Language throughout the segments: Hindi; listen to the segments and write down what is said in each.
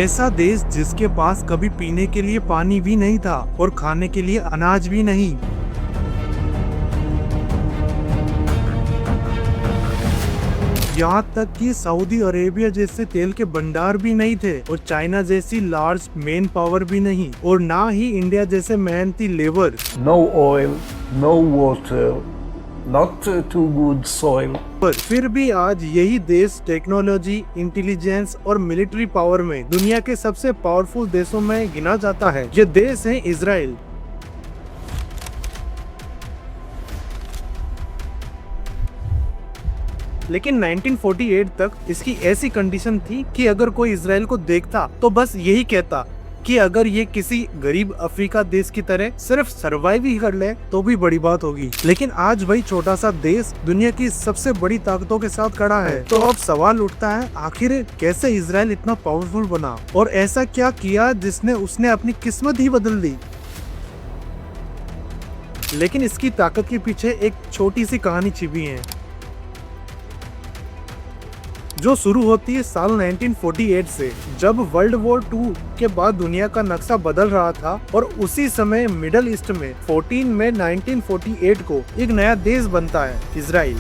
ऐसा देश जिसके पास कभी पीने के लिए पानी भी नहीं था और खाने के लिए अनाज भी नहीं। यहाँ तक कि सऊदी अरेबिया जैसे तेल के भंडार भी नहीं थे और चाइना जैसी लार्ज मेन पावर भी नहीं और ना ही इंडिया जैसे मेहनती labour. No oil, no water, not too good soil. पर फिर भी आज यही देश टेक्नोलॉजी, इंटेलिजेंस और मिलिट्री पावर में दुनिया के सबसे पावरफुल देशों में गिना जाता है। ये देश है इजराइल। लेकिन 1948 तक इसकी ऐसी कंडीशन थी कि अगर कोई इजराइल को देखता तो बस यही कहता कि अगर ये किसी गरीब अफ्रीका देश की तरह सिर्फ सरवाइव ही कर ले तो भी बड़ी बात होगी। लेकिन आज वही छोटा सा देश दुनिया की सबसे बड़ी ताकतों के साथ खड़ा है। तो अब सवाल उठता है, आखिर कैसे इजराइल इतना पावरफुल बना और ऐसा क्या किया जिसने उसने अपनी किस्मत ही बदल दी। लेकिन इसकी ताकत के पीछे एक छोटी सी कहानी छिपी है जो शुरू होती है साल 1948 से, जब वर्ल्ड वॉर 2 के बाद दुनिया का नक्शा बदल रहा था और उसी समय मिडल ईस्ट में 14 मई 1948 को एक नया देश बनता है, इजराइल।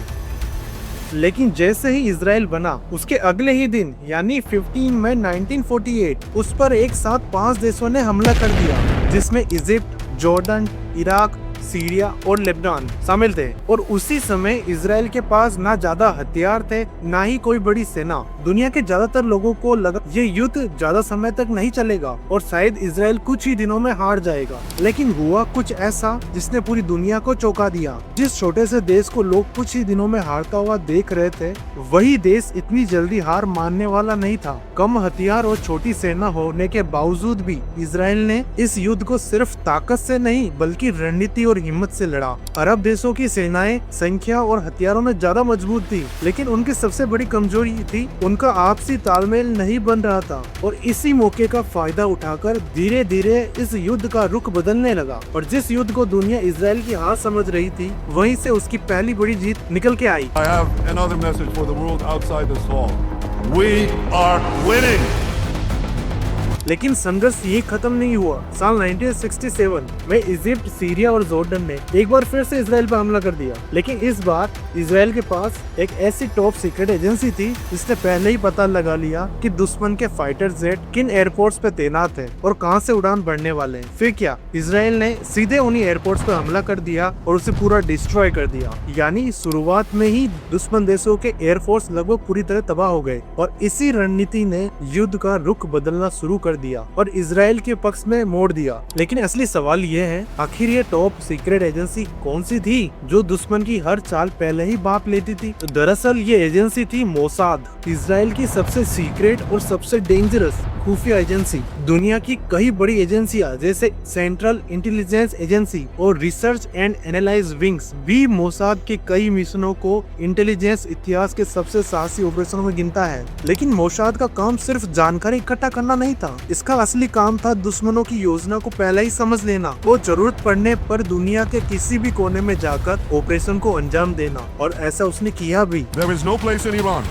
लेकिन जैसे ही इजराइल बना उसके अगले ही दिन यानी 15 मई 1948 उस पर एक साथ 5 देशों ने हमला कर दिया, जिसमें इजिप्ट, जॉर्डन, इराक, सीरिया और लेबनान शामिल थे। और उसी समय इजराइल के पास ना ज्यादा हथियार थे ना ही कोई बड़ी सेना। दुनिया के ज्यादातर लोगों को लगा ये युद्ध ज्यादा समय तक नहीं चलेगा और शायद इजराइल कुछ ही दिनों में हार जाएगा। लेकिन हुआ कुछ ऐसा जिसने पूरी दुनिया को चौंका दिया। जिस छोटे से देश को लोग कुछ ही दिनों में हारता हुआ देख रहे थे, वही देश इतनी जल्दी हार मानने वाला नहीं था। कम हथियार और छोटी सेना होने के बावजूद भी इजराइल ने इस युद्ध को सिर्फ ताकत से नहीं बल्कि रणनीति और हिम्मत से लड़ा। अरब देशों की सेनाएं संख्या और हथियारों में ज्यादा मजबूत थी, लेकिन उनकी सबसे बड़ी कमजोरी थी उनका आपसी तालमेल नहीं बन रहा था। और इसी मौके का फायदा उठाकर धीरे धीरे इस युद्ध का रुख बदलने लगा और जिस युद्ध को दुनिया इजराइल की हार समझ रही थी, वहीं से उसकी पहली बड़ी जीत निकल के आई। I have another message for the world outside this hall. We are winning. लेकिन संघर्ष ये खत्म नहीं हुआ। साल 1967 में इजिप्ट, सीरिया और जॉर्डन ने एक बार फिर से इजराइल पर हमला कर दिया। लेकिन इस बार इजराइल के पास एक ऐसी टॉप सीक्रेट एजेंसी थी जिसने पहले ही पता लगा लिया कि दुश्मन के फाइटर जेट किन एयरपोर्ट्स पे तैनात है और कहां से उड़ान भरने वाले हैं। फिर क्या, इजराइल ने सीधे उन्हीं एयरपोर्ट्स पर हमला कर दिया और उसे पूरा डिस्ट्रॉय कर दिया। यानी शुरुआत में ही दुश्मन देशों के एयरफोर्स लगभग पूरी तरह तबाह हो गए और इसी रणनीति ने युद्ध का रुख बदलना शुरू कर दिया और इजराइल के पक्ष में मोड़ दिया। लेकिन असली सवाल ये है, आखिर ये टॉप सीक्रेट एजेंसी कौन सी थी जो दुश्मन की हर चाल पहले ही बाप लेती थी। तो दरअसल ये एजेंसी थी मोसाद, इजराइल की सबसे सीक्रेट और सबसे डेंजरस खुफिया एजेंसी। दुनिया की कई बड़ी एजेंसियां जैसे सेंट्रल इंटेलिजेंस एजेंसी और रिसर्च एंड एनालाइज विंग्स भी मोसाद के कई मिशनों को इंटेलिजेंस इतिहास के सबसे साहसी ऑपरेशनों में गिनता है। लेकिन मोसाद का काम सिर्फ जानकारी इकट्ठा करना नहीं था, इसका असली काम था दुश्मनों की योजना को पहले ही समझ लेना और जरूरत पड़ने पर दुनिया के किसी भी कोने में जाकर ऑपरेशन को अंजाम देना। और ऐसा उसने किया भी। There is no place in Iran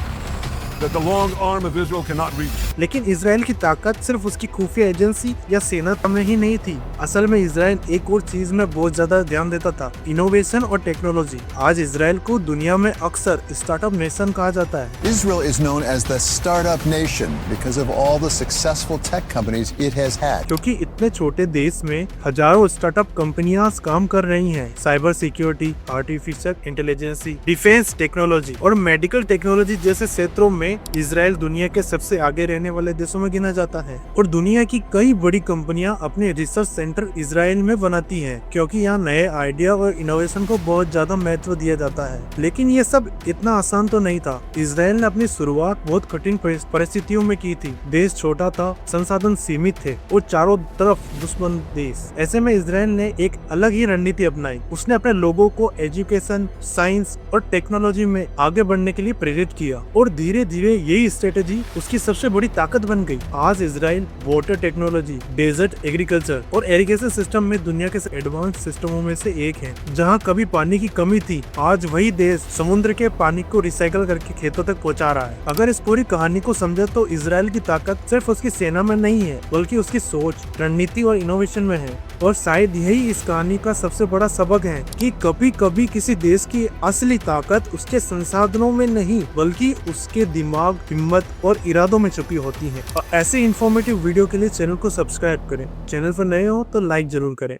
that the long arm of Israel cannot reach. लेकिन इजराइल की ताकत सिर्फ उसकी खुफिया एजेंसी या सेना में ही नहीं थी। असल में इजराइल एक और चीज में बहुत ज्यादा ध्यान देता था, इनोवेशन और टेक्नोलॉजी। आज इजराइल को दुनिया में अक्सर स्टार्टअप नेशन कहा जाता है। Israel is known as the startup nation because of all the successful tech companies it has had. क्योंकि इतने छोटे देश में हजारों स्टार्टअप कंपनियां काम कर रही हैं। Cyber security, artificial intelligence, defence technology और मेडिकल टेक्नोलॉजी जैसे क्षेत्रों में इजराइल दुनिया के सबसे आगे रहने वाले देशों में गिना जाता है। और दुनिया की कई बड़ी कंपनियां अपने रिसर्च सेंटर इजराइल में बनाती हैं, क्योंकि यहाँ नए आइडिया और इनोवेशन को बहुत ज्यादा महत्व दिया जाता है। लेकिन ये सब इतना आसान तो नहीं था। इजराइल ने अपनी शुरुआत बहुत कठिन परिस्थितियों में की थी। देश छोटा था, संसाधन सीमित थे और चारों तरफ तरफ दुश्मन देश। ऐसे में इजराइल ने एक अलग ही रणनीति अपनाई। उसने अपने लोगों को एजुकेशन, साइंस और टेक्नोलॉजी में आगे बढ़ने के लिए प्रेरित किया और धीरे धीरे यही स्ट्रेटेजी उसकी सबसे बड़ी ताकत बन गई। आज Israel water technology, desert agriculture और इरिगेशन सिस्टम में दुनिया के एडवांस सिस्टमों में से एक है। जहां कभी पानी की कमी थी, आज वही देश समुद्र के पानी को रिसाइकल करके खेतों तक पहुंचा रहा है। अगर इस पूरी कहानी को समझे तो इजराइल की ताकत सिर्फ उसकी सेना में नहीं है, बल्कि उसकी सोच, रणनीति और इनोवेशन में है। और शायद यही इस कहानी का सबसे बड़ा सबक है कि कभी कभी किसी देश की असली ताकत उसके संसाधनों में नहीं, बल्कि उसके दिमाग, हिम्मत और इरादों में छुपी होती है। और ऐसे इंफॉर्मेटिव वीडियो के लिए चैनल को सब्सक्राइब करें। चैनल पर नए हो तो लाइक जरूर करें।